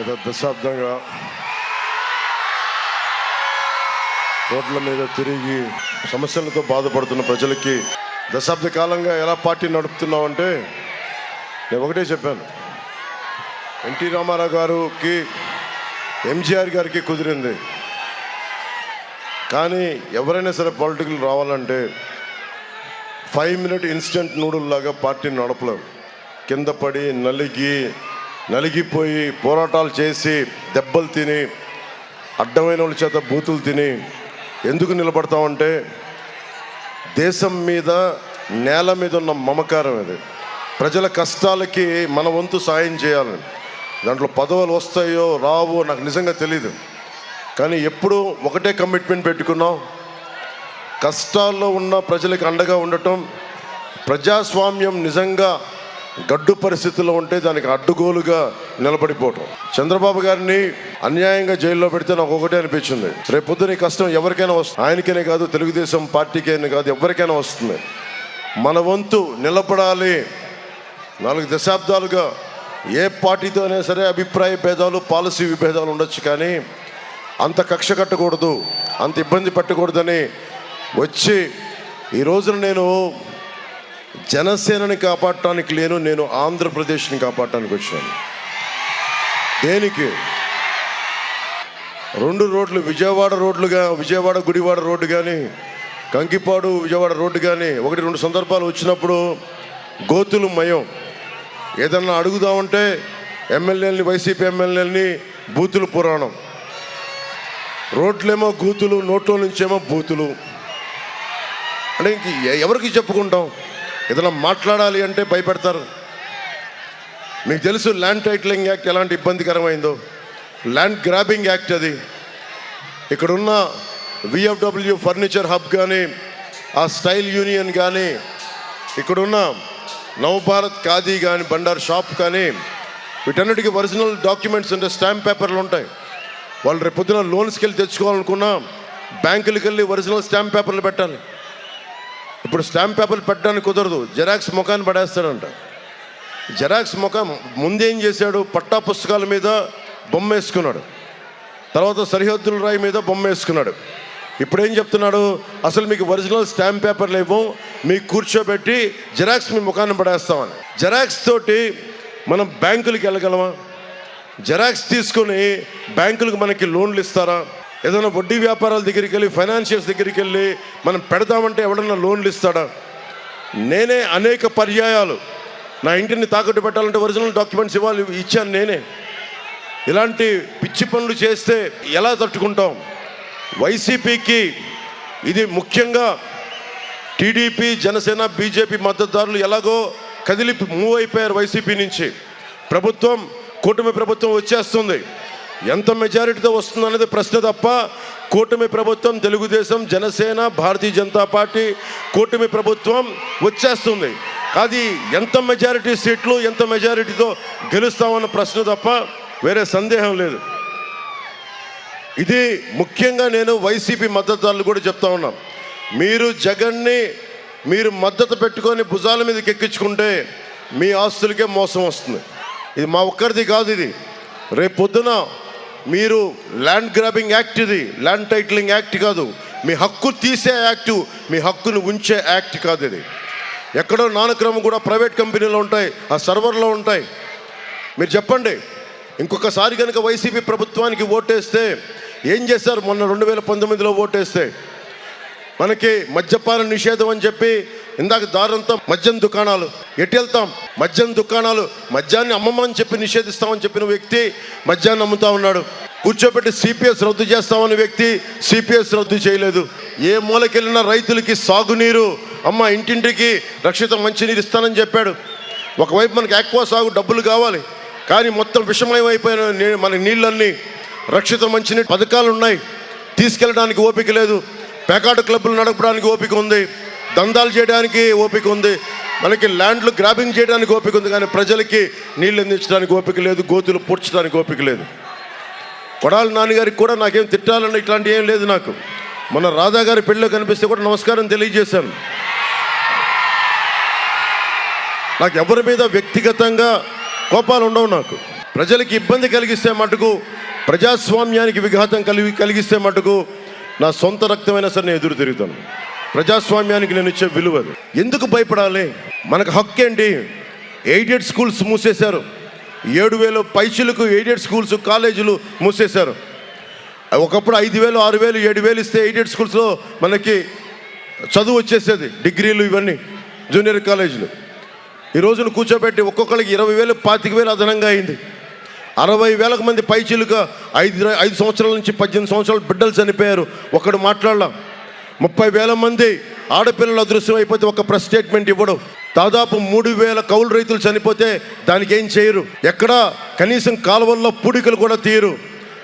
గత దశాబ్దంగా రోడ్ల మీద తిరిగి సమస్యలతో బాధపడుతున్న ప్రజలకి దశాబ్ద కాలంగా ఎలా పార్టీ నడుపుతున్నామంటే నేను ఒకటే చెప్పాను. ఎన్టీ రామారావు గారికి ఎంజీఆర్ గారికి కుదిరింది, కానీ ఎవరైనా సరే పొలిటికల్ రావాలంటే 5 మినిట్ ఇన్స్టెంట్ నూడుల్ లాగా పార్టీని నడపలేం. కింద పడి నలిగిపోయి పోరాటాలు చేసి దెబ్బలు తిని అడ్డమైన వాళ్ళ చేత బూతులు తిని ఎందుకు నిలబడతామంటే దేశం మీద నేల మీద ఉన్న మమకారం ఇది. ప్రజల కష్టాలకి మన వంతు సాయం చేయాలని. దాంట్లో పదవులు వస్తాయో రావో నాకు నిజంగా తెలీదు, కానీ ఎప్పుడూ ఒకటే కమిట్మెంట్ పెట్టుకున్నాం, కష్టాల్లో ఉన్న ప్రజలకు అండగా ఉండటం. ప్రజాస్వామ్యం నిజంగా గడ్డు పరిస్థితుల్లో ఉంటే దానికి అడ్డుగోలుగా నిలబడిపోవటం. చంద్రబాబు గారిని అన్యాయంగా జైల్లో పెడితే నాకు ఒకటే అనిపించింది, రేపొద్దున ఈ కష్టం ఎవరికైనా వస్తుంది. ఆయనకైనా కాదు, తెలుగుదేశం పార్టీకైనా కాదు, ఎవరికైనా వస్తుంది. మన వంతు నిలబడాలి. 4 దశాబ్దాలుగా ఏ పార్టీతో అయినా సరే అభిప్రాయ భేదాలు, పాలసీ విభేదాలు ఉండొచ్చు, కానీ అంత కక్ష కట్టకూడదు, అంత ఇబ్బంది పెట్టకూడదని వచ్చి ఈ రోజున నేను జనసేనని కాపాడటానికి లేను, నేను ఆంధ్రప్రదేశ్ని కాపాడటానికి వచ్చాను. దేనికి 2 రోడ్లు, విజయవాడ గుడివాడ రోడ్డు కానీ, కంకిపాడు విజయవాడ రోడ్డు కానీ 1-2 సందర్భాలు వచ్చినప్పుడు గోతులు మయం. ఏదన్నా అడుగుదామంటే ఎమ్మెల్యేలని, వైసీపీ ఎమ్మెల్యేలని బూతులు పురాణం. రోడ్లేమో గూతులు, నోట్లో నుంచేమో బూతులు. అంటే ఇంక ఎవరికి చెప్పుకుంటాం? ఏదైనా మాట్లాడాలి అంటే భయపెడతారు. మీకు తెలుసు ల్యాండ్ టైటిలింగ్ యాక్ట్ ఎలాంటి ఇబ్బందికరమైందో. ల్యాండ్ గ్రాబింగ్ యాక్ట్ అది. ఇక్కడున్న విఎఫ్డబ్ల్యూ ఫర్నిచర్ హబ్ కానీ, ఆ స్టైల్ యూనియన్ కానీ, ఇక్కడున్న నవభారత్ ఖాదీ కానీ, బండార్ షాప్ కానీ, వీటన్నిటికీ ఒరిజినల్ డాక్యుమెంట్స్ అంటే స్టాంప్ పేపర్లు ఉంటాయి. వాళ్ళు రేపు పొద్దున లోన్స్కి వెళ్ళి తెచ్చుకోవాలనుకున్నా బ్యాంకులకి వెళ్ళి ఒరిజినల్ స్టాంప్ పేపర్లు పెట్టాలి. ఇప్పుడు స్టాంప్ పేపర్లు పెట్టడానికి కుదరదు, జెరాక్స్ ముఖాన్ని పడేస్తాడంట. జెరాక్స్ ముఖం ముందేం చేశాడు? పట్టా పుస్తకాల మీద బొమ్మ వేసుకున్నాడు, తర్వాత సరిహద్దుల రాయి మీద బొమ్మ వేసుకున్నాడు. ఇప్పుడు ఏం చెప్తున్నాడు? అసలు మీకు ఒరిజినల్ స్టాంప్ పేపర్లు ఇవ్వం, మీకు కూర్చోబెట్టి జెరాక్స్ మీ ముఖాన్ని పడేస్తామని. జెరాక్స్ తోటి మనం బ్యాంకులకి వెళ్ళగలమా? జెరాక్స్ తీసుకొని బ్యాంకులకు మనకి లోన్లు ఇస్తారా? ఏదైనా వడ్డీ వ్యాపారాల దగ్గరికి వెళ్ళి, ఫైనాన్షియల్స్ దగ్గరికి వెళ్ళి మనం పెడదామంటే ఎవడన్నా లోన్లు ఇస్తాడా? నేనే అనేక పర్యాయాలు నా ఇంటిని తాకట్టు పెట్టాలంటే ఒరిజినల్ డాక్యుమెంట్స్ ఇచ్చాను నేనే. ఇలాంటి పిచ్చి పనులు చేస్తే ఎలా తట్టుకుంటాం? వైసీపీకి ఇది ముఖ్యంగా టీడీపీ, జనసేన, బీజేపీ మద్దతుదారులు ఎలాగో కదిలి మూవ్ అయిపోయారు వైసీపీ నుంచి. ప్రభుత్వం, కూటమి ప్రభుత్వం వచ్చేస్తుంది. ఎంత మెజారిటీతో వస్తుంది అనేది ప్రశ్న తప్ప, కూటమి ప్రభుత్వం, తెలుగుదేశం, జనసేన, భారతీయ జనతా పార్టీ కూటమి ప్రభుత్వం వచ్చేస్తుంది. అది ఎంత మెజారిటీ సీట్లు, ఎంత మెజారిటీతో గెలుస్తామన్న ప్రశ్న తప్ప వేరే సందేహం లేదు. ఇది ముఖ్యంగా నేను వైసీపీ మద్దతుదారులు కూడా చెప్తా ఉన్నాం. మీరు జగన్ని మీరు మద్దతు పెట్టుకొని భుజాల మీదకి ఎక్కించుకుంటే మీ ఆస్తులకే మోసం వస్తుంది. ఇది మా ఒక్కరిది కాదు. ఇది రేపు పొద్దున మీరు ల్యాండ్ గ్రాబింగ్ యాక్ట్, ఇది ల్యాండ్ టైటిలింగ్ యాక్ట్ కాదు, మీ హక్కు తీసే యాక్టు, మీ హక్కును ఉంచే యాక్ట్ కాదు. ఇది ఎక్కడో నానక్రమం కూడా ప్రైవేట్ కంపెనీలో ఉంటాయి, ఆ సర్వర్లో ఉంటాయి. మీరు చెప్పండి, ఇంకొకసారి కనుక వైసీపీ ప్రభుత్వానికి ఓటేస్తే ఏం చేశారు? మొన్న 2019లో ఓటేస్తే మనకి మద్యపాన నిషేధం అని చెప్పి, ఇందాక దారంతా మద్యం దుకాణాలు, ఎటు వెళ్తాం? మద్యం దుకాణాలు, మద్యాన్ని అమ్మమని చెప్పి నిషేధిస్తామని చెప్పిన వ్యక్తి మద్యాన్ని అమ్ముతా ఉన్నాడు. కూర్చోబెట్టి సిపిఎస్ రద్దు చేస్తామని వ్యక్తి సిపిఎస్ రద్దు చేయలేదు. ఏ మూలకెళ్ళినా రైతులకి సాగునీరు, అమ్మ ఇంటింటికి రక్షిత మంచినీరు ఇస్తానని చెప్పాడు. ఒకవైపు మనకి ఎక్కువ సాగు డబ్బులు కావాలి, కానీ మొత్తం విషమయం అయిపోయిన మన నీళ్ళన్నీ రక్షిత మంచినీటి పథకాలు ఉన్నాయి, తీసుకెళ్ళడానికి ఓపిక లేదు. పేకాట క్లబ్బులు నడపడానికి ఓపిక ఉంది, దందాలు చేయడానికి ఓపిక ఉంది, మనకి ల్యాండ్లు గ్రాబింగ్ చేయడానికి ఓపిక ఉంది, కానీ ప్రజలకి నీళ్ళు అందించడానికి ఓపిక లేదు, గోతులు పూడ్చడానికి ఓపిక లేదు. కొడాలి నాన్నగారికి కూడా నాకేం తిట్టాలని ఇట్లాంటి ఏం లేదు నాకు. మన రాధా గారి పెళ్ళిలో కనిపిస్తే కూడా నమస్కారం తెలియజేశాను. నాకు ఎవరి మీద వ్యక్తిగతంగా కోపాలు ఉండవు నాకు. ప్రజలకి ఇబ్బంది కలిగిస్తే మటుకు, ప్రజాస్వామ్యానికి విఘాతం కలిగిస్తే మటుకు నా సొంత రక్తమైనా సరే నేను ఎదురు తిరుగుతాను. ప్రజాస్వామ్యానికి నేను ఇచ్చే విలువ అది. ఎందుకు భయపడాలి? మనకు హక్కు ఏంటి? ఎయిడెడ్ స్కూల్స్ మూసేశారు. 7,000 పైచులకు ఎయిడెడ్ స్కూల్స్, కాలేజీలు మూసేశారు. ఒకప్పుడు 5,000, 6,000, 7,000 ఇస్తే ఎయిడెడ్ స్కూల్స్లో మనకి చదువు వచ్చేసేది, డిగ్రీలు ఇవన్నీ, జూనియర్ కాలేజీలు. ఈ రోజున కూర్చోబెట్టి ఒక్కొక్కరికి 20,000, 25,000 అదనంగా అయింది. 60,000 మంది పైచీలుగా 5 సంవత్సరాల నుంచి 18 సంవత్సరాల బిడ్డలు చనిపోయారు. ఒకడు మాట్లాడలా. 30,000 మంది ఆడపిల్లలు అదృశ్యం అయిపోతే ఒక ప్రెస్ స్టేట్మెంట్ ఇవ్వడం. దాదాపు 3,000 కౌలు రైతులు చనిపోతే దానికి ఏం చేయరు. ఎక్కడా కనీసం కాలువల్లో పూడికలు కూడా తీయరు.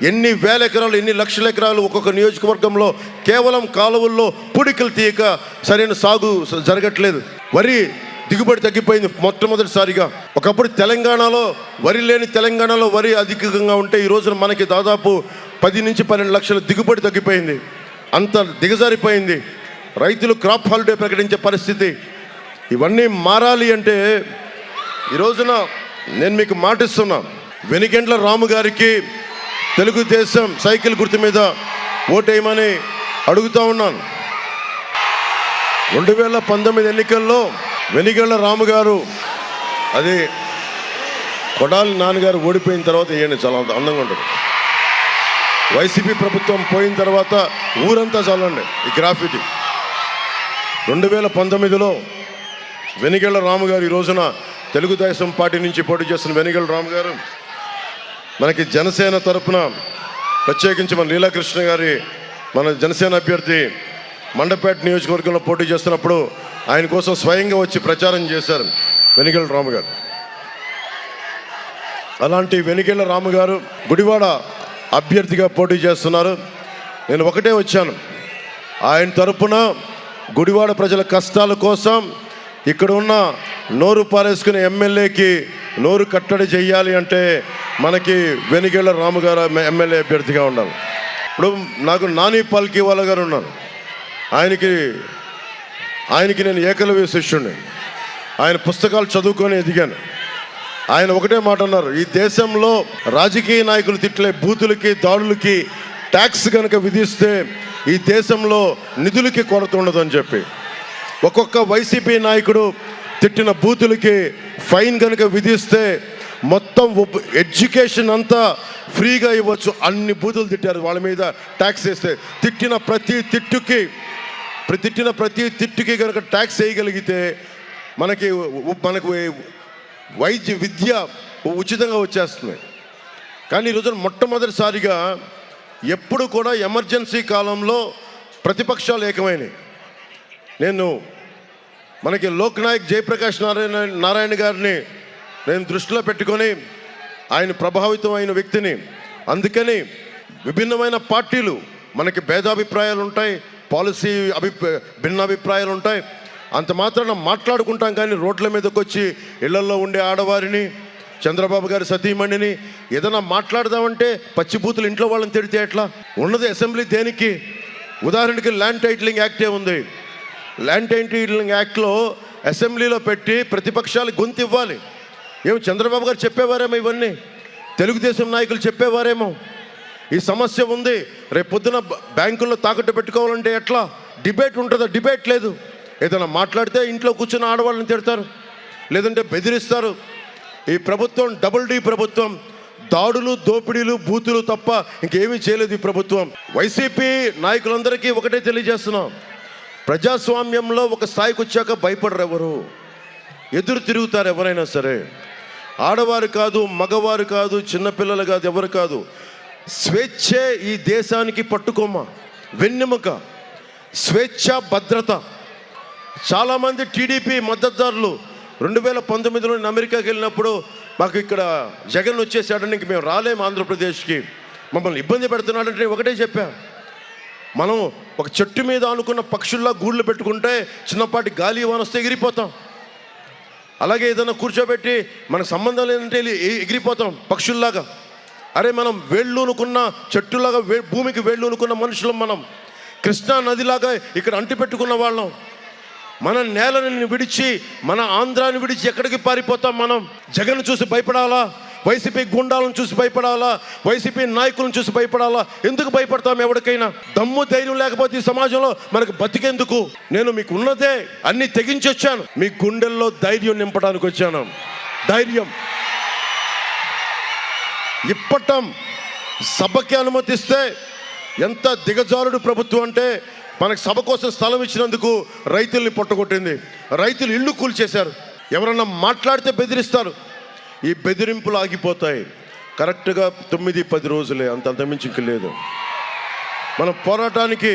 ఎన్ని వేల ఎకరాలు, ఎన్ని లక్షల ఎకరాలు ఒక్కొక్క నియోజకవర్గంలో కేవలం కాలువల్లో పూడికలు తీయక సరైన సాగు జరగట్లేదు. వరి దిగుబడి తగ్గిపోయింది మొట్టమొదటిసారిగా. ఒకప్పుడు తెలంగాణలో వరి లేని తెలంగాణలో వరి అధికంగా ఉంటే ఈ రోజున మనకి దాదాపు 10 నుంచి 12 లక్షల దిగుబడి తగ్గిపోయింది. అంత దిగజారిపోయింది. రైతులు క్రాప్ హాలిడే ప్రకటించే పరిస్థితి. ఇవన్నీ మారాలి అంటే ఈ రోజున నేను మీకు మాటిస్తున్నా, వెనిగండ్ల రాము గారికి తెలుగుదేశం సైకిల్ గుర్తు మీద ఓటేయమని అడుగుతా ఉన్నాను. 2019 ఎన్నికల్లో వెనిగండ్ల రాము గారు, అది కొడాలి నాన్నగారు ఓడిపోయిన తర్వాత వేయండి, చాలా అందంగా ఉంటుంది. వైసీపీ ప్రభుత్వం పోయిన తర్వాత ఊరంతా చాలండి ఈ గ్రాఫిటీ. 2019లో వెనిగండ్ల రాము గారు, ఈ రోజున తెలుగుదేశం పార్టీ నుంచి పోటీ చేస్తున్న వెనిగండ్ల రాము గారు మనకి జనసేన తరఫున, ప్రత్యేకించి మన లీలాకృష్ణ గారి, మన జనసేన అభ్యర్థి మండపేట నియోజకవర్గంలో పోటీ చేస్తున్నప్పుడు ఆయన కోసం స్వయంగా వచ్చి ప్రచారం చేశారు వెనిగండ్ల రాము గారు. అలాంటి వెనిగండ్ల రాము గారు గుడివాడ అభ్యర్థిగా పోటీ చేస్తున్నారు. నేను ఒకటే వచ్చాను, ఆయన తరపున గుడివాడ ప్రజల కష్టాల కోసం ఇక్కడ ఉన్న నోరు పారేసుకునే ఎమ్మెల్యేకి నోరు కట్టడి చెయ్యాలి అంటే మనకి వెనిగండ్ల రాము గారు ఎమ్మెల్యే అభ్యర్థిగా ఉండాలి. ఇప్పుడు నాకు నాని పాల్కీవాల గారు ఉన్నారు. ఆయనకి నేను ఏకలవ్య శిష్యుడిని. ఆయన పుస్తకాలు చదువుకొని ఎదిగాను. ఆయన ఒకటే మాట అన్నారు, ఈ దేశంలో రాజకీయ నాయకులు తిట్లే బూతులకి, దాడులకి ట్యాక్స్ కనుక విధిస్తే ఈ దేశంలో నిధులకి కొరత ఉండదు అని చెప్పి, ఒక్కొక్క వైసీపీ నాయకుడు తిట్టిన బూతులకి ఫైన్ కనుక విధిస్తే మొత్తం ఎడ్యుకేషన్ అంతా ఫ్రీగా ఇవ్వచ్చు. అన్ని బూతులు తిట్టారు, వాళ్ళ మీద ట్యాక్స్ వేస్తే. తిట్టిన ప్రతి తిట్టుకి కనుక ట్యాక్స్ వేయగలిగితే మనకు విద్య ఉచితంగా వచ్చేస్తుంది. కానీ ఈరోజు మొట్టమొదటిసారిగా ఎప్పుడు కూడా ఎమర్జెన్సీ కాలంలో ప్రతిపక్షాలు ఏకమైనవి. మనకి లోక్నాయక్ జయప్రకాష్ నారాయణ గారిని నేను దృష్టిలో పెట్టుకొని, ఆయన ప్రభావితం అయిన వ్యక్తిని. అందుకని విభిన్నమైన పార్టీలు, మనకి భేదాభిప్రాయాలు ఉంటాయి, పాలసీ భిన్నాభిప్రాయాలు ఉంటాయి. అంత మాత్రాన మాట్లాడుకుంటాం. కానీ రోడ్ల మీదకి వచ్చి ఇళ్లలో ఉండే ఆడవారిని, చంద్రబాబు గారి సతీమణిని ఏదైనా మాట్లాడదామంటే పచ్చిబూతులు ఇంట్లో వాళ్ళని తిడితే ఎట్లా? ఉన్నది అసెంబ్లీ దేనికి? ఉదాహరణకి ల్యాండ్ టైటిలింగ్ యాక్టే ఉంది. ల్యాండ్ టైటిలింగ్ యాక్ట్లో అసెంబ్లీలో పెట్టి ప్రతిపక్షాలు గొంతు ఇవ్వాలి. ఏమో చంద్రబాబు గారు చెప్పేవారేమో, ఇవన్నీ తెలుగుదేశం నాయకులు చెప్పేవారేమో. ఈ సమస్య ఉంది, రేపు పొద్దున బ్యాంకుల్లో తాకట్టు పెట్టుకోవాలంటే ఎట్లా? డిబేట్ ఉంటుందా? డిబేట్ లేదు. ఏదైనా మాట్లాడితే ఇంట్లో కూర్చున్న ఆడవాళ్ళని తిడతారు, లేదంటే బెదిరిస్తారు. ఈ ప్రభుత్వం డబుల్ డి ప్రభుత్వం. దాడులు, దోపిడీలు, బూతులు తప్ప ఇంకేమీ చేయలేదు ఈ ప్రభుత్వం. వైసీపీ నాయకులందరికీ ఒకటే తెలియజేస్తున్నాం, ప్రజాస్వామ్యంలో ఒక స్థాయికి వచ్చాక భయపడరు ఎవరు, ఎదురు తిరుగుతారు ఎవరైనా సరే. ఆడవారు కాదు, మగవారు కాదు, చిన్నపిల్లలు కాదు, ఎవరు కాదు. స్వేచ్ఛే ఈ దేశానికి పట్టుకోమ, వెన్నెముక. స్వేచ్ఛ, భద్రత. చాలామంది టీడీపీ మద్దతుదారులు 2019లో నేను అమెరికాకి వెళ్ళినప్పుడు మాకు ఇక్కడ జగన్ వచ్చేసాడని ఇంక మేము రాలేము ఆంధ్రప్రదేశ్కి, మమ్మల్ని ఇబ్బంది పెడుతున్నాడంటే ఒకటే చెప్పా, మనం ఒక చెట్టు మీద అనుకున్న పక్షుల్లా గూళ్ళు పెట్టుకుంటే చిన్నపాటి గాలి వాన వస్తే ఎగిరిపోతాం. అలాగే ఏదైనా కూర్చోబెట్టి మనకు సంబంధం లేదంటే ఎగిరిపోతాం పక్షుల్లాగా. అరే మనం వేళ్ళూనుకున్న చెట్టులాగా, భూమికి వేళ్ళూనుకున్న మనుషులం మనం. కృష్ణా నదిలాగా ఇక్కడ అంటి పెట్టుకున్న వాళ్ళం. మన నేలని విడిచి, మన ఆంధ్రాన్ని విడిచి ఎక్కడికి పారిపోతాం మనం? జగన్ చూసి భయపడాలా? వైసీపీ గుండాలను చూసి భయపడాలా? వైసీపీ నాయకులను చూసి భయపడాలా? ఎందుకు భయపడతాం? ఎవరికైనా దమ్ము ధైర్యం లేకపోతే ఈ సమాజంలో మనకు బతికేందుకు? నేను మీకు ఉన్నదే అన్ని తెగించి వచ్చాను, మీ గుండెల్లో ధైర్యం నింపడానికి వచ్చాను. ధైర్యం ఇప్పటం సభకి అనుమతిస్తే ఎంత దిగజారుడు ప్రభుత్వం అంటే, మనకు సభ కోసం స్థలం ఇచ్చినందుకు రైతుల్ని పొట్టగొట్టింది, రైతులు ఇళ్ళు కూల్చేశారు. ఎవరన్నా మాట్లాడితే బెదిరిస్తారు. ఈ బెదిరింపులు ఆగిపోతాయి కరెక్ట్గా 9-10 రోజులే, అంతమించి ఇంక లేదు. మన పోరాటానికి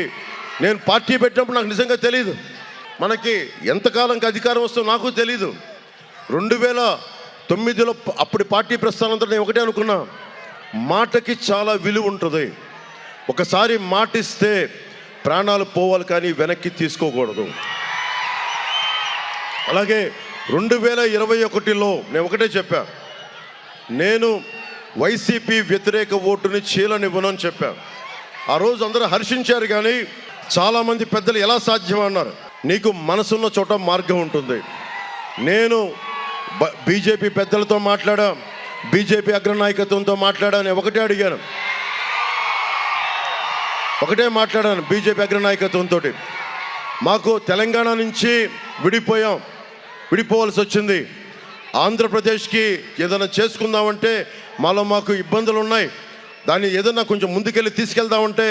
నేను పార్టీ పెట్టినప్పుడు నాకు నిజంగా తెలీదు మనకి ఎంతకాలంకి అధికారం వస్తుందో నాకు తెలీదు. 2009లో అప్పుడు పార్టీ ప్రస్థానంతో నేను ఒకటే అనుకున్నా, మాటకి చాలా విలువ ఉంటుంది. ఒకసారి మాటిస్తే ప్రాణాలు పోవాలి కానీ వెనక్కి తీసుకోకూడదు. అలాగే 2021లో నేను ఒకటే చెప్పా, నేను వైసీపీ వ్యతిరేక ఓటుని చీలనివ్వను అని చెప్పా. ఆ రోజు అందరూ హర్షించారు, కానీ చాలామంది పెద్దలు ఎలా సాధ్యం అన్నారు. నీకు మనసున్న చోట మార్గం ఉంటుంది. నేను బీజేపీ పెద్దలతో మాట్లాడా, బీజేపీ అగ్రనాయకత్వంతో మాట్లాడా. నేను ఒకటే అడిగాను, ఒకటే మాట్లాడాను బీజేపీ అగ్రనాయకత్వంతో. మాకు తెలంగాణ నుంచి విడిపోవాల్సి వచ్చింది. ఆంధ్రప్రదేశ్కి ఏదైనా చేసుకుందామంటే మాకు ఇబ్బందులు ఉన్నాయి. దాన్ని ఏదైనా కొంచెం ముందుకెళ్ళి తీసుకెళ్దామంటే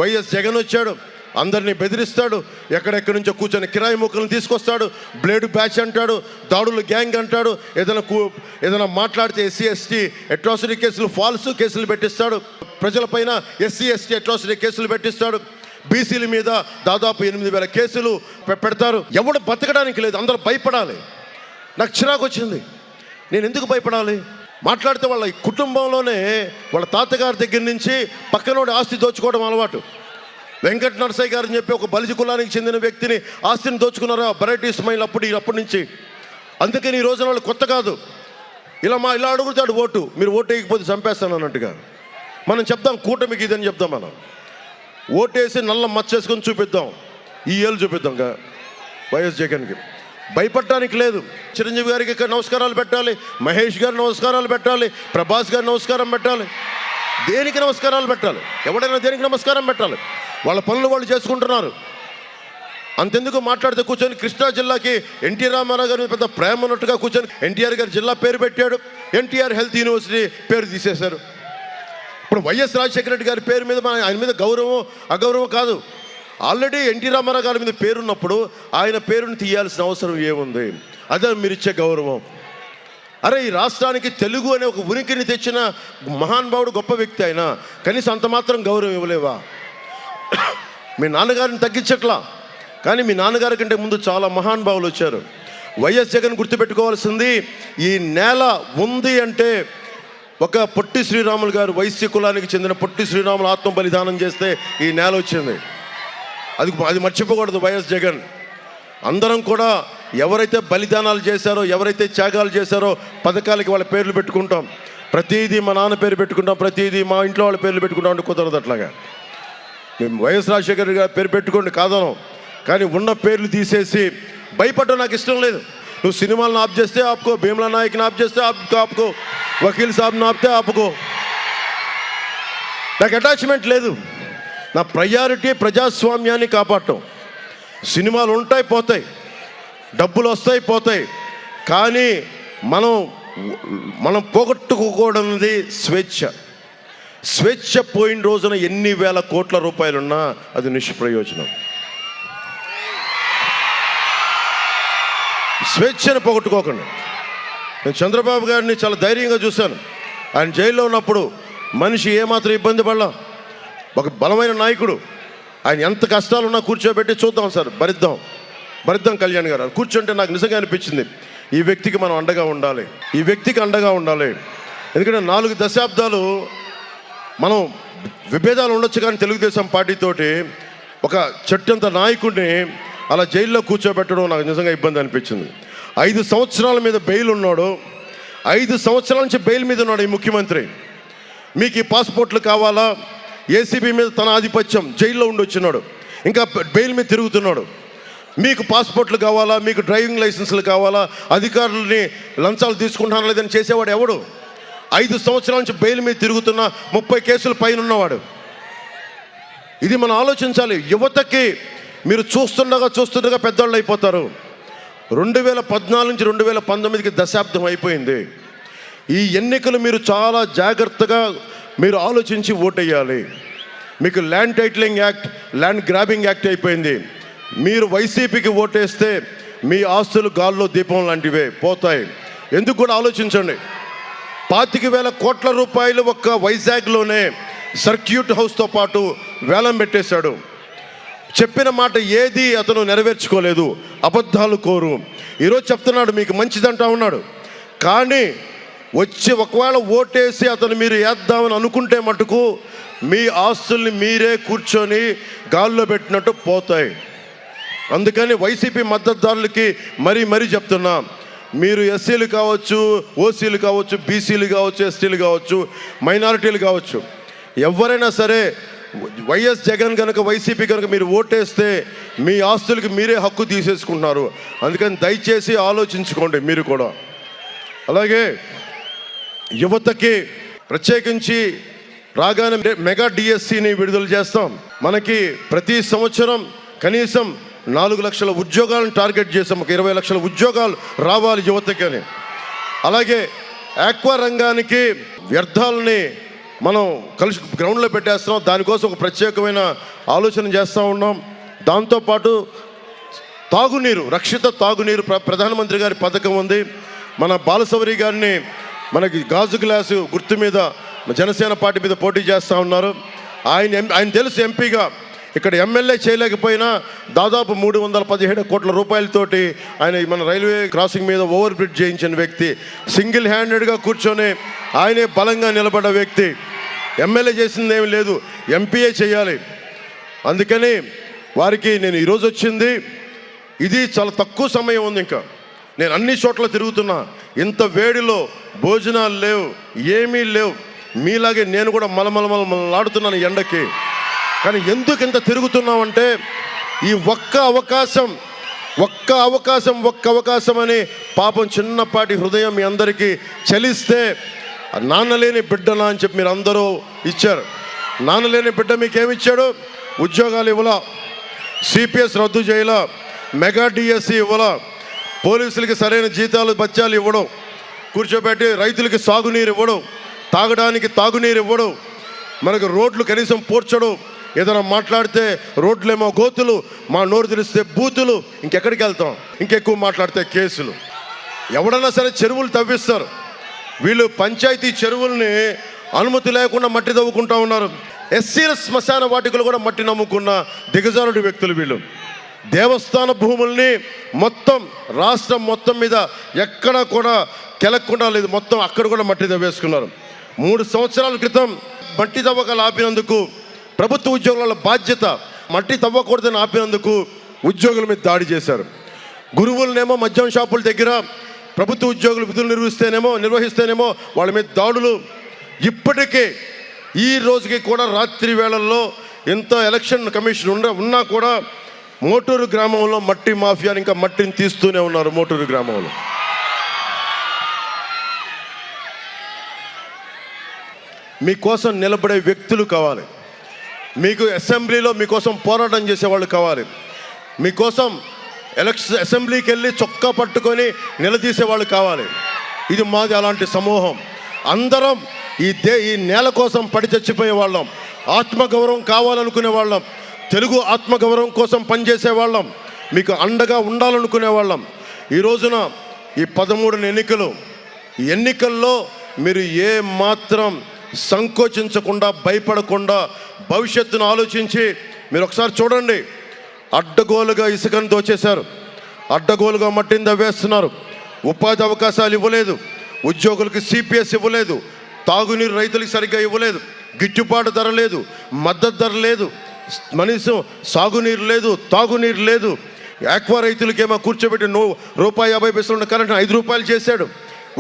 వైఎస్ జగన్ వచ్చాడు, అందరినీ బెదిరిస్తాడు, ఎక్కడెక్కడి నుంచో కూర్చొని కిరాయి ముక్కలను తీసుకొస్తాడు, బ్లేడ్ బ్యాచ్ అంటాడు, దాడులు గ్యాంగ్ అంటాడు. ఏదైనా మాట్లాడితే ఎస్సీ ఎస్టీ అట్రాసిటీ కేసులు, ఫాల్స్ కేసులు పెట్టిస్తాడు. ప్రజలపైన ఎస్సీ ఎస్టీ అట్రాసిటీ కేసులు పెట్టిస్తాడు. బీసీల మీద దాదాపు 8,000 కేసులు పెడతారు. ఎవడు బతకడానికి లేదు, అందరూ భయపడాలి. నాకు చిరాకు వచ్చింది, నేను ఎందుకు భయపడాలి? మాట్లాడితే వాళ్ళ కుటుంబంలోనే వాళ్ళ తాతగారి దగ్గర నుంచి పక్కనోడి ఆస్తి దోచుకోవడం అలవాటు. వెంకట నరసయ్య గారు అని చెప్పి ఒక బలిజ కులానికి చెందిన వ్యక్తిని ఆస్తిని దోచుకున్నారు వెరైటీ ఇస్మాయిల్ అప్పటి నుంచి. అందుకని ఈ రోజున వాళ్ళు కొత్త కాదు. ఇలా అడుగుతాడు ఓటు, మీరు ఓటు వేయకపోతే చంపేస్తాను అన్నట్టుగా. మనం చెప్దాం కూటమికి ఇదని చెప్దాం, మనం ఓటేసి నల్ల మచ్చేసుకొని చూపిద్దాం, ఈ ఏళ్ళు చూపిద్దాం వైఎస్ జగన్కి. భయపడటానికి లేదు. చిరంజీవి గారికి ఇక్కడ నమస్కారాలు పెట్టాలి, మహేష్ గారు నమస్కారాలు పెట్టాలి, ప్రభాస్ గారు నమస్కారం పెట్టాలి. దేనికి నమస్కారాలు పెట్టాలి? ఎవడైనా దేనికి నమస్కారం పెట్టాలి? వాళ్ళ పనులు వాళ్ళు చేసుకుంటున్నారు. అంతెందుకు మాట్లాడితే కూర్చొని కృష్ణా జిల్లాకి ఎన్టీ రామారావు గారి పెద్ద ప్రేమ ఉన్నట్టుగా కూర్చొని ఎన్టీఆర్ గారి జిల్లా పేరు పెట్టాడు, ఎన్టీఆర్ హెల్త్ యూనివర్సిటీ పేరు తీసేశారు. ఇప్పుడు వైఎస్ రాజశేఖర రెడ్డి గారి పేరు మీద ఆయన మీద గౌరవం అగౌరవం కాదు. ఆల్రెడీ ఎన్టీ రామారావు గారి మీద పేరున్నప్పుడు ఆయన పేరుని తీయాల్సిన అవసరం ఏముంది? అదే మీరు ఇచ్చే గౌరవం. అరే, ఈ రాష్ట్రానికి తెలుగు అనే ఒక ఉనికిని తెచ్చిన మహానుభావుడు, గొప్ప వ్యక్తి అయినా కనీసం అంత మాత్రం గౌరవం ఇవ్వలేవా? మీ నాన్నగారిని తగ్గించట్లా, కానీ మీ నాన్నగారి కంటే ముందు చాలా మహానుభావులు వచ్చారు. వైఎస్ జగన్ గుర్తుపెట్టుకోవాల్సింది, ఈ నేల ఉంది అంటే ఒక పొట్టి శ్రీరాములు గారు, వైశ్య కులానికి చెందిన పొట్టి శ్రీరాములు ఆత్మ బలిదానం చేస్తే ఈ నేల వచ్చింది. అది మర్చిపోకూడదు వైఎస్ జగన్. అందరం కూడా ఎవరైతే బలిదానాలు చేశారో, ఎవరైతే త్యాగాలు చేశారో పథకాలకి వాళ్ళ పేర్లు పెట్టుకుంటాం. ప్రతిదీ మా నాన్న పేరు పెట్టుకుంటాం, ప్రతిదీ మా ఇంట్లో వాళ్ళ పేర్లు పెట్టుకుంటాం అంటే కుదరదు. అట్లాగా మేము వైఎస్ రాజశేఖర్ గారి పేరు పెట్టుకోండి కాదనం, కానీ ఉన్న పేర్లు తీసేసి భయపడడం నాకు ఇష్టం లేదు. నువ్వు సినిమాలను ఆప్ చేస్తే ఆపుకో, భీమ్లా నాయక్ని ఆప్ చేస్తే ఆపుకో, వకీల్ సాబ్ని ఆపితే ఆపుకో. నాకు అటాచ్మెంట్ లేదు. నా ప్రయారిటీ ప్రజాస్వామ్యాన్ని కాపాడటం. సినిమాలు ఉంటాయి పోతాయి, డబ్బులు వస్తాయి పోతాయి, కానీ మనం పోగొట్టుకోకూడనిది స్వేచ్ఛ పోయిన రోజున ఎన్ని వేల కోట్ల రూపాయలున్నా అది నిష్ప్రయోజనం. స్వేచ్ఛను పోగొట్టుకోకండి. నేను చంద్రబాబు గారిని చాలా ధైర్యంగా చూశాను. ఆయన జైల్లో ఉన్నప్పుడు మనిషి ఏమాత్రం ఇబ్బంది పడలా. ఒక బలమైన నాయకుడు. ఆయన ఎంత కష్టాలున్నా కూర్చోబెట్టి చూద్దాం సార్, భరిద్దాం కళ్యాణ్ గారు కూర్చుంటే నాకు నిజంగా అనిపించింది, ఈ వ్యక్తికి మనం అండగా ఉండాలి, ఈ వ్యక్తికి అండగా ఉండాలి. ఎందుకంటే 4 దశాబ్దాలు మనం విభేదాలు ఉండొచ్చు, కానీ తెలుగుదేశం పార్టీతోటి ఒక చెట్టంత నాయకుడిని అలా జైల్లో కూర్చోబెట్టడం నాకు నిజంగా ఇబ్బంది అనిపించింది. 5 సంవత్సరాల మీద బెయిల్ ఉన్నాడు, 5 సంవత్సరాల నుంచి బెయిల్ మీద ఉన్నాడు ఈ ముఖ్యమంత్రి. మీకు ఈ పాస్పోర్ట్లు కావాలా? ఏసీబీ మీద తన ఆధిపత్యం, జైల్లో ఉండొచ్చున్నాడు, ఇంకా బెయిల్ మీద తిరుగుతున్నాడు. మీకు పాస్పోర్ట్లు కావాలా, మీకు డ్రైవింగ్ లైసెన్సులు కావాలా, అధికారులని లంచాలు తీసుకుంటాను లేదని చేసేవాడు ఎవడు? 5 సంవత్సరాల నుంచి బెయిల్ మీద తిరుగుతున్న 30 కేసుల పైన ఉన్నవాడు. ఇది మనం ఆలోచించాలి. యువతకి మీరు చూస్తుండగా పెద్దవాళ్ళు అయిపోతారు. 2014 నుంచి 2019కి దశాబ్దం అయిపోయింది. ఈ ఎన్నికలు మీరు చాలా జాగ్రత్తగా మీరు ఆలోచించి ఓటేయాలి. మీకు land titling act, land grabbing act అయిపోయింది. మీరు వైసీపీకి ఓటేస్తే మీ ఆస్తులు గాల్లో దీపం లాంటివే పోతాయి. ఎందుకు కూడా ఆలోచించండి. 25,000 కోట్ల రూపాయలు ఒక్క వైజాగ్లోనే సర్క్యూట్ హౌస్తో పాటు వేలం పెట్టేశాడు. చెప్పిన మాట ఏది అతను నెరవేర్చుకోలేదు. అబద్ధాలు కోరు. ఈరోజు చెప్తున్నాడు మీకు మంచిదంటా ఉన్నాడు. కానీ వచ్చి ఒకవేళ ఓటేసి అతను మీరు వేద్దామని అనుకుంటే మటుకు మీ ఆస్తుల్ని మీరే కూర్చొని గాల్లో పెట్టినట్టు పోతాయి. అందుకని వైసీపీ మద్దతుదారులకి మరీ చెప్తున్నా, మీరు ఎస్సీలు కావచ్చు, ఓసీలు కావచ్చు, బీసీలు కావచ్చు, ఎస్టీలు కావచ్చు, మైనారిటీలు కావచ్చు, ఎవరైనా సరే వైఎస్ జగన్ కనుక వైసీపీ కనుక మీరు ఓటేస్తే మీ ఆస్తులకి మీరే హక్కు తీసేసుకుంటున్నారు. అందుకని దయచేసి ఆలోచించుకోండి మీరు కూడా. అలాగే యువతకి ప్రత్యేకించి రాగానే మెగా డిఎస్సిని విడుదల చేస్తాం. మనకి ప్రతి సంవత్సరం కనీసం 4 లక్షల ఉద్యోగాలను టార్గెట్ చేసాం. ఒక 20 లక్షల ఉద్యోగాలు రావాలి యువతకి అని. అలాగే ఆక్వా రంగానికి వ్యర్థాలని మనం కలిసి గ్రౌండ్లో పెట్టేస్తున్నాం. దానికోసం ఒక ప్రత్యేకమైన ఆలోచన చేస్తూ ఉన్నాం. దాంతోపాటు తాగునీరు, రక్షిత తాగునీరు ప్రధానమంత్రి గారి పథకం ఉంది. మన బాలశౌరి గారిని మనకి గాజు గ్లాసు గుర్తు మీద జనసేన పార్టీ మీద పోటీ చేస్తూ ఉన్నారు. ఆయన తెలుసు ఎంపీగా, ఇక్కడ ఎమ్మెల్యే చేయలేకపోయినా దాదాపు 317 కోట్ల రూపాయలతోటి ఆయన మన రైల్వే క్రాసింగ్ మీద ఓవర్ బ్రిడ్జ్ చేయించిన వ్యక్తి. సింగిల్ హ్యాండెడ్గా కూర్చొని ఆయనే బలంగా నిలబడ్డ వ్యక్తి. ఎమ్మెల్యే చేసింది ఏమి లేదు, ఎంపీఏ చేయాలి. అందుకని వారికి నేను ఈరోజు వచ్చింది, ఇది చాలా తక్కువ సమయం ఉంది. ఇంకా నేను అన్ని చోట్ల తిరుగుతున్నా. ఇంత వేడిలో భోజనాలు లేవు, ఏమీ లేవు. మీలాగే నేను కూడా మలమలాడుతున్నాను ఎండకి. కానీ ఎందుకు ఇంత తిరుగుతున్నామంటే ఈ ఒక్క అవకాశం అని పాపం చిన్నపాటి హృదయం మీ అందరికీ చలిస్తే నాన్నలేని బిడ్డనా అని చెప్పి మీరు అందరూ ఇచ్చారు. నాన్నలేని బిడ్డ మీకేమిచ్చాడు? ఉద్యోగాలు ఇవ్వలా, సిపిఎస్ రద్దు చేయలా, మెగా డిఎస్సి ఇవ్వలా, పోలీసులకి సరైన జీతాలు బత్యాలు ఇవ్వడం, కూర్చోబెట్టి రైతులకి సాగునీరు ఇవ్వడం, తాగడానికి తాగునీరు ఇవ్వడం, మనకు రోడ్లు కనీసం పూడ్చడం. ఏదైనా మాట్లాడితే రోడ్లేమో గోతులు, మా నోరు తెలిస్తే బూతులు, ఇంకెక్కడికి వెళ్తాం? ఇంకెక్కువ మాట్లాడితే కేసులు. ఎవడన్నా సరే చెరువులు తవ్విస్తారు. వీళ్ళు పంచాయతీ చెరువుల్ని అనుమతి లేకుండా మట్టి తవ్వుకుంటా ఉన్నారు. ఎస్సీల శ్మశాన వాటికలు కూడా మట్టి నమ్ముకున్న దిగజారుడు వ్యక్తులు వీళ్ళు. దేవస్థాన భూముల్ని మొత్తం రాష్ట్రం మొత్తం మీద ఎక్కడా కూడా కెలక్కుండా లేదు, మొత్తం అక్కడ కూడా మట్టి తవ్వేసుకున్నారు. 3 సంవత్సరాల క్రితం మట్టి తవ్వకాలు ఆపినందుకు ప్రభుత్వ ఉద్యోగుల బాధ్యత, మట్టి తవ్వకూడదని ఆపినందుకు ఉద్యోగుల మీద దాడి చేశారు. గురువులనేమో మద్యం షాపుల దగ్గర ప్రభుత్వ ఉద్యోగులు విధులు నిర్వహిస్తేనేమో వాళ్ళ మీద దాడులు. ఇప్పటికే ఈ రోజుకి కూడా రాత్రి వేళల్లో ఎంత ఎలక్షన్ కమిషన్ ఉన్నా కూడా మోటూరు గ్రామంలో మట్టి మాఫియా ఇంకా మట్టిని తీస్తూనే ఉన్నారు. మోటూరు గ్రామంలో మీకోసం నిలబడే వ్యక్తులు కావాలి. మీకు అసెంబ్లీలో మీకోసం పోరాటం చేసేవాళ్ళు కావాలి. మీకోసం అసెంబ్లీకి వెళ్ళి చొక్కా పట్టుకొని నిలదీసేవాళ్ళు కావాలి. ఇది మాది అలాంటి సమూహం. అందరం ఈ నేల కోసం పడి చచ్చిపోయే వాళ్ళం, ఆత్మగౌరవం కావాలనుకునే వాళ్ళం, తెలుగు ఆత్మగౌరవం కోసం పనిచేసే వాళ్ళం, మీకు అండగా ఉండాలనుకునే వాళ్ళం. ఈ రోజున ఈ 13 ఎన్నికల్లో మీరు ఏ మాత్రం సంకోచించకుండా, భయపడకుండా భవిష్యత్తును ఆలోచించి మీరు ఒకసారి చూడండి. అడ్డగోలుగా ఇసుకను దోచేశారు, అడ్డగోలుగా మట్టిని తవ్వేస్తున్నారు, ఉపాధి అవకాశాలు ఇవ్వలేదు, ఉద్యోగులకు సిపిఎస్ ఇవ్వలేదు, తాగునీరు రైతులకు సరిగ్గా ఇవ్వలేదు, గిట్టుబాటు ధర లేదు, మద్దతు ధర లేదు, కనీసం సాగునీరు లేదు, తాగునీరు లేదు. ఆక్వా రైతులకేమో కూర్చోబెట్టి ₹1.50 ఉన్న కరెంట్ 5 రూపాయలు చేశాడు.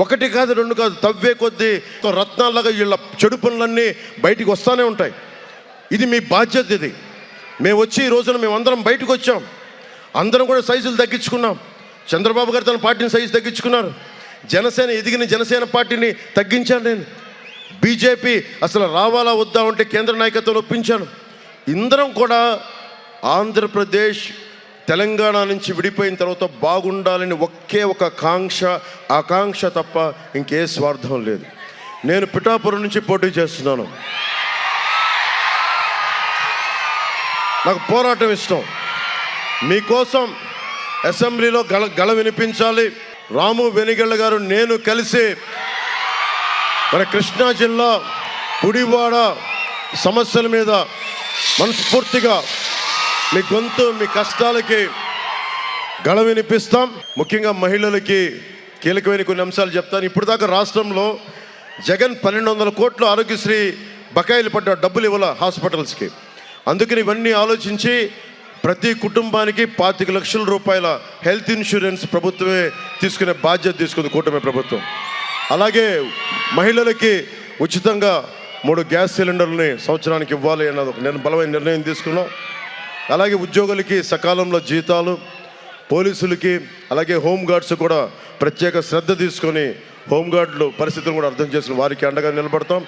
1 కాదు 2 కాదు, తవ్వే కొద్దీ రత్నాలుగా వీళ్ళ చెడు పనులన్నీ బయటికి వస్తూనే ఉంటాయి. ఇది మీ బాధ్యత. ఇది మేము వచ్చి ఈ రోజున మేమందరం బయటకు వచ్చాం. అందరం కూడా సైజులు తగ్గించుకున్నాం. చంద్రబాబు గారు తన పార్టీని సైజు తగ్గించుకున్నారు. జనసేన ఎదిగిన జనసేన పార్టీని తగ్గించాను నేను. బీజేపీ అసలు రావాలా వద్దా అంటే కేంద్ర నాయకత్వం ఒప్పించాను. ఇందరం కూడా ఆంధ్రప్రదేశ్ తెలంగాణ నుంచి విడిపోయిన తర్వాత బాగుండాలని ఒకే ఒక ఆకాంక్ష తప్ప ఇంకే స్వార్థం లేదు. నేను పిఠాపురం నుంచి పోటీ చేస్తున్నాను. నాకు పోరాటం ఇష్టం. మీకోసం అసెంబ్లీలో గళ వినిపించాలి. రాము వెనిగళ్ళ గారు నేను కలిసి మన కృష్ణా జిల్లా గుడివాడ సమస్యల మీద మనస్ఫూర్తిగా మీ గొంతు, మీ కష్టాలకి గళ వినిపిస్తాం. ముఖ్యంగా మహిళలకి కీలకమైన కొన్ని అంశాలు చెప్తాను. ఇప్పుడు దాకా రాష్ట్రంలో జగన్ 1200 కోట్లు ఆరోగ్యశ్రీ బకాయిలు పడ్డ డబ్బులు ఇవ్వాల హాస్పిటల్స్కి. అందుకని ఇవన్నీ ఆలోచించి ప్రతి కుటుంబానికి 25 లక్షల రూపాయల హెల్త్ ఇన్సూరెన్స్ ప్రభుత్వమే తీసుకునే బాధ్యత తీసుకుంది కూటమి ప్రభుత్వం. అలాగే మహిళలకి ఉచితంగా 3 గ్యాస్ సిలిండర్లని సంవత్సరానికి ఇవ్వాలి అన్నది ఒక బలమైన నిర్ణయం తీసుకున్నాం. అలాగే ఉద్యోగులకి సకాలంలో జీతాలు, పోలీసులకి అలాగే హోంగార్డ్స్ కూడా ప్రత్యేక శ్రద్ధ తీసుకొని హోంగార్డులు పరిస్థితులను కూడా అర్థం చేసుకుని వారికి అండగా నిలబడతాం.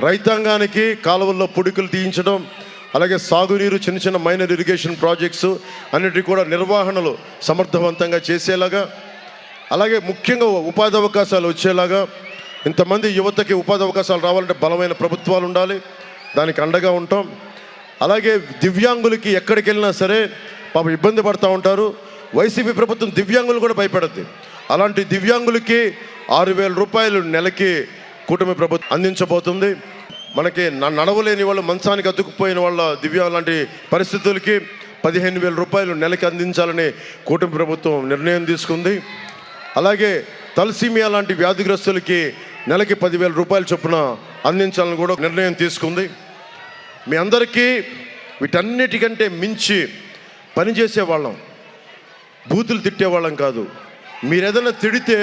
రైతాంగానికి కాలువల్లో పుడికలు తీయించడం, అలాగే సాగునీరు, చిన్న చిన్న మైనర్ ఇరిగేషన్ ప్రాజెక్ట్స్ అన్నిటి కూడా నిర్వహణలు సమర్థవంతంగా చేసేలాగా, అలాగే ముఖ్యంగా ఉపాధి అవకాశాలు వచ్చేలాగా, ఇంతమంది యువతకి ఉపాధి అవకాశాలు రావాలంటే బలమైన ప్రభుత్వాలు ఉండాలి, దానికి అండగా ఉంటాం. అలాగే దివ్యాంగులకి ఎక్కడికి వెళ్ళినా సరే పాపం ఇబ్బంది పడుతూ ఉంటారు. వైసీపీ ప్రభుత్వం దివ్యాంగులు కూడా భయపడుద్ది. అలాంటి దివ్యాంగులకి 6,000 రూపాయలు నెలకి కూటమి ప్రభుత్వం అందించబోతుంది. మనకి నడవలేని వాళ్ళు, మంచానికి అతుక్కుపోయిన వాళ్ళ దివ్యాంగులు లాంటి పరిస్థితులకి 15,000 రూపాయలు నెలకి అందించాలని కూటమి ప్రభుత్వం నిర్ణయం తీసుకుంది. అలాగే తలసీమియా లాంటి వ్యాధిగ్రస్తులకి నెలకి 10,000 రూపాయల చొప్పున అందించాలని కూడా నిర్ణయం తీసుకుంది. మీ అందరికీ వీటన్నిటికంటే మించి పనిచేసే వాళ్ళం, బూతులు తిట్టేవాళ్ళం కాదు. మీరు ఏదైనా తిడితే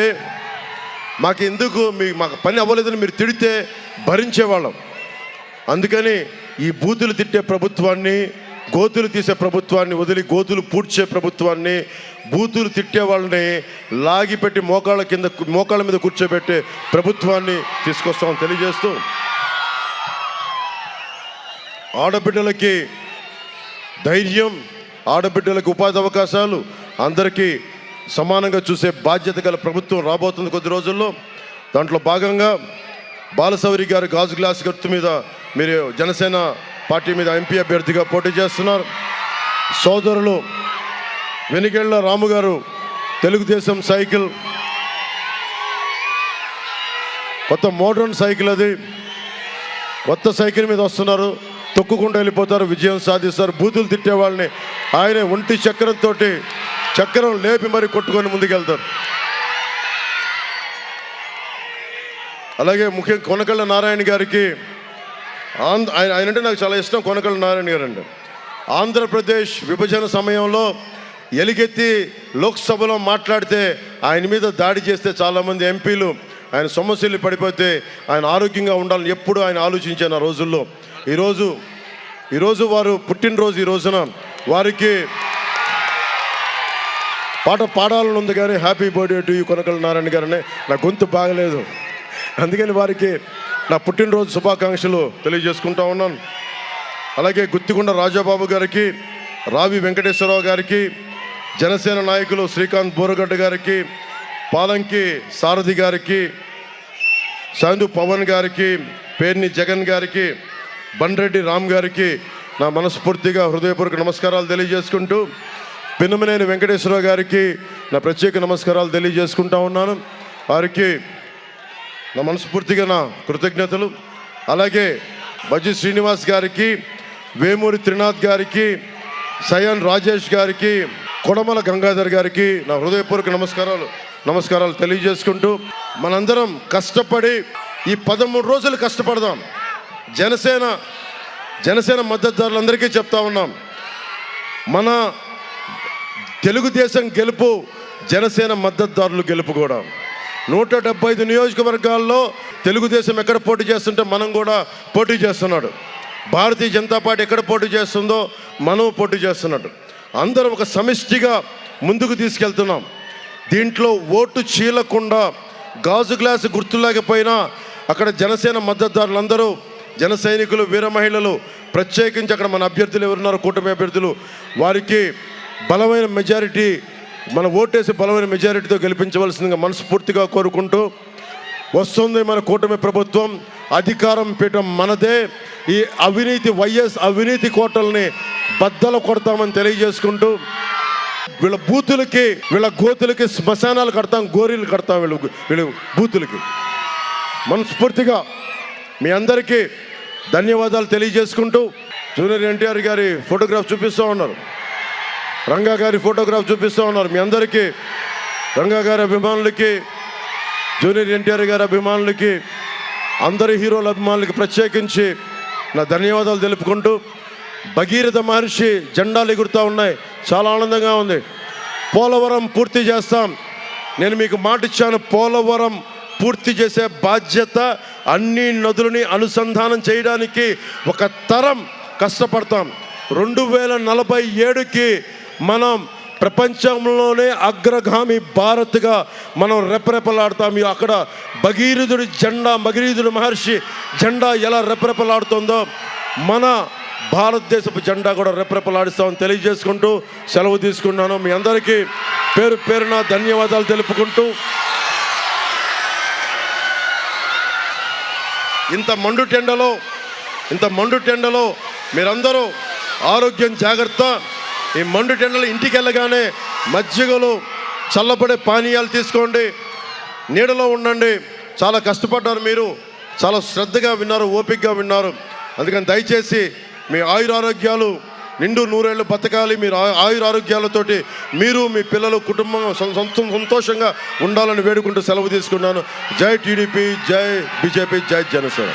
మాకు పని అవ్వలేదని మీరు తిడితే భరించేవాళ్ళం. అందుకని ఈ బూతులు తిట్టే ప్రభుత్వాన్ని, గోతులు తీసే ప్రభుత్వాన్ని వదిలి గోతులు పూడ్చే ప్రభుత్వాన్ని, బూతులు తిట్టే వాళ్ళని లాగిపెట్టి మోకాళ్ళ మీద కూర్చోబెట్టే ప్రభుత్వాన్ని తీసుకొస్తామని తెలియజేస్తూ, ఆడబిడ్డలకి ధైర్యం, ఆడబిడ్డలకు ఉపాధి అవకాశాలు అందరికీ సమానంగా చూసే బాధ్యత గల ప్రభుత్వం రాబోతుంది కొద్ది రోజుల్లో. దాంట్లో భాగంగా బాలశౌరి గారు గాజు గ్లాస్ గుర్తు మీద మీరు జనసేన పార్టీ మీద ఎంపీ అభ్యర్థిగా పోటీ చేస్తున్నారు. సోదరులు వెనిగళ్ళ రాము గారు తెలుగుదేశం సైకిల్, కొత్త మోడర్న్ సైకిల్, అది కొత్త సైకిల్ మీద వస్తున్నారు. తొక్కుకుంటూ వెళ్ళిపోతారు, విజయం సాధిస్తారు. బూతులు తిట్టే వాళ్ళని ఆయన ఒంటి చక్రం లేపి మరి కొట్టుకొని ముందుకెళ్తారు. అలాగే ముఖ్యంగా కొనకళ్ళ నారాయణ గారికి, ఆయన అంటే నాకు చాలా ఇష్టం. కొనకళ్ళ నారాయణ గారు అంటే ఆంధ్రప్రదేశ్ విభజన సమయంలో ఎలుగెత్తి లోక్సభలో మాట్లాడితే ఆయన మీద దాడి చేస్తే చాలామంది ఎంపీలు ఆయన సమస్యలు పడిపోతే ఆయన ఆరోగ్యంగా ఉండాలని ఎప్పుడు ఆయన ఆలోచించాను ఆ రోజుల్లో. ఈరోజు వారు పుట్టినరోజు. ఈ రోజున వారికి పాట పాడాలని ఉంది, కానీ happy birthday to you Konakalla Narayana గారని నా గొంతు బాగలేదు, అందుకని వారికి నా పుట్టినరోజు శుభాకాంక్షలు తెలియజేసుకుంటా ఉన్నాను. అలాగే గుత్తికొండ రాజాబాబు గారికి, రావి వెంకటేశ్వరరావు గారికి, జనసేన నాయకులు శ్రీకాంత్ బోరగడ్డ గారికి, పాలంకి సారథి గారికి, సాందు పవన్ గారికి, పేర్ని జగన్ గారికి, బండ్రెడ్డి రామ్ గారికి నా మనస్ఫూర్తిగా హృదయపూర్వక నమస్కారాలు తెలియజేసుకుంటూ, పిన్నమనేని వెంకటేశ్వరరావు గారికి నా ప్రత్యేక నమస్కారాలు తెలియజేసుకుంటా ఉన్నాను. వారికి నా మనస్ఫూర్తిగా నా కృతజ్ఞతలు. అలాగే బజ్జి శ్రీనివాస్ గారికి, వేమూరి త్రినాథ్ గారికి, సయాన్ రాజేష్ గారికి, కొడమల గంగాధర్ గారికి నా హృదయపూర్వక నమస్కారాలు తెలియజేసుకుంటూ, మనందరం కష్టపడి ఈ 13 రోజులు కష్టపడదాం. జనసేన మద్దతుదారులందరికీ చెప్తా ఉన్నాం, మన తెలుగుదేశం గెలుపు జనసేన మద్దతుదారులు గెలుపు కూడా. 175 నియోజకవర్గాల్లో తెలుగుదేశం ఎక్కడ పోటీ చేస్తుంటే మనం కూడా పోటీ చేస్తున్నాడు. భారతీయ జనతా పార్టీ ఎక్కడ పోటీ చేస్తుందో మనం పోటీ చేస్తున్నట్టు అందరం ఒక సమిష్టిగా ముందుకు తీసుకెళ్తున్నాం. దీంట్లో ఓటు చీలకుండా గాజు గ్లాసు గుర్తులేకపోయినా అక్కడ జనసేన మద్దతుదారులందరూ, జన సైనికులు, వీర మహిళలు, ప్రత్యేకించి అక్కడ మన అభ్యర్థులు ఎవరున్నారో కూటమి అభ్యర్థులు, వారికి బలమైన మెజారిటీ, మన ఓటేసి బలమైన మెజారిటీతో గెలిపించవలసిందిగా మనస్ఫూర్తిగా కోరుకుంటూ, వస్తుంది మన కూటమి ప్రభుత్వం, అధికారం పీఠం మనదే. ఈ అవినీతి వైఎస్ అవినీతి కోటల్ని బద్దలు కొడతామని తెలియజేసుకుంటూ, వీళ్ళ బూతులకి, వీళ్ళ గోతులకి శ్మశానాలు కడతాం, గోరీలు కడతాం వీళ్ళు బూతులకి. మనస్ఫూర్తిగా మీ అందరికీ ధన్యవాదాలు తెలియజేసుకుంటూ, జూనియర్ ఎన్టీఆర్ గారి ఫోటోగ్రాఫ్ చూపిస్తూ ఉన్నారు, రంగా గారి ఫోటోగ్రాఫ్ చూపిస్తూ ఉన్నారు. మీ అందరికీ, రంగా గారి అభిమానులకి, జూనియర్ ఎన్టీఆర్ గారి అభిమానులకి, అందరి హీరోల అభిమానులకి ప్రత్యేకించి నా ధన్యవాదాలు తెలుపుకుంటూ, భగీరథ మహర్షి జెండాలు ఎగురుతూ ఉన్నాయి, చాలా ఆనందంగా ఉంది. పోలవరం పూర్తి చేస్తాం, నేను మీకు మాట ఇచ్చాను. పోలవరం పూర్తి చేసే బాధ్యత, అన్ని నదులని అనుసంధానం చేయడానికి ఒక తరం కష్టపడతాం. 2047కి మనం ప్రపంచంలోనే అగ్రగామి భారత్గా మనం రెపరెపలాడతాం. అక్కడ భగీరథుడి జెండా, భగీరథుడి మహర్షి జెండా ఎలా రెపరెపలాడుతుందో మన భారతదేశపు జెండా కూడా రెపరెపలాడిస్తామని తెలియజేసుకుంటూ సెలవు తీసుకున్నాను. మీ అందరికీ పేరు పేరున ధన్యవాదాలు తెలుపుకుంటూ, ఇంత మండు టెండలో మీరందరూ ఆరోగ్యం జాగ్రత్త. ఈ మండు టెండలో ఇంటికి వెళ్ళగానే మజ్జిగలు, చల్లబడే పానీయాలు తీసుకోండి, నీడలో ఉండండి. చాలా కష్టపడ్డారు మీరు, చాలా శ్రద్ధగా విన్నారు, ఓపికగా విన్నారు. అందుకని దయచేసి మీ ఆయురారోగ్యాలు నిండు నూరేళ్ళు బతకాలి. మీరు ఆయురారోగ్యాలతోటి మీరు, మీ పిల్లలు, కుటుంబం సంతోషంగా ఉండాలని వేడుకుంటూ సెలవు తీసుకున్నాను. జై టీడీపీ, జై బీజేపీ, జై జనసేన.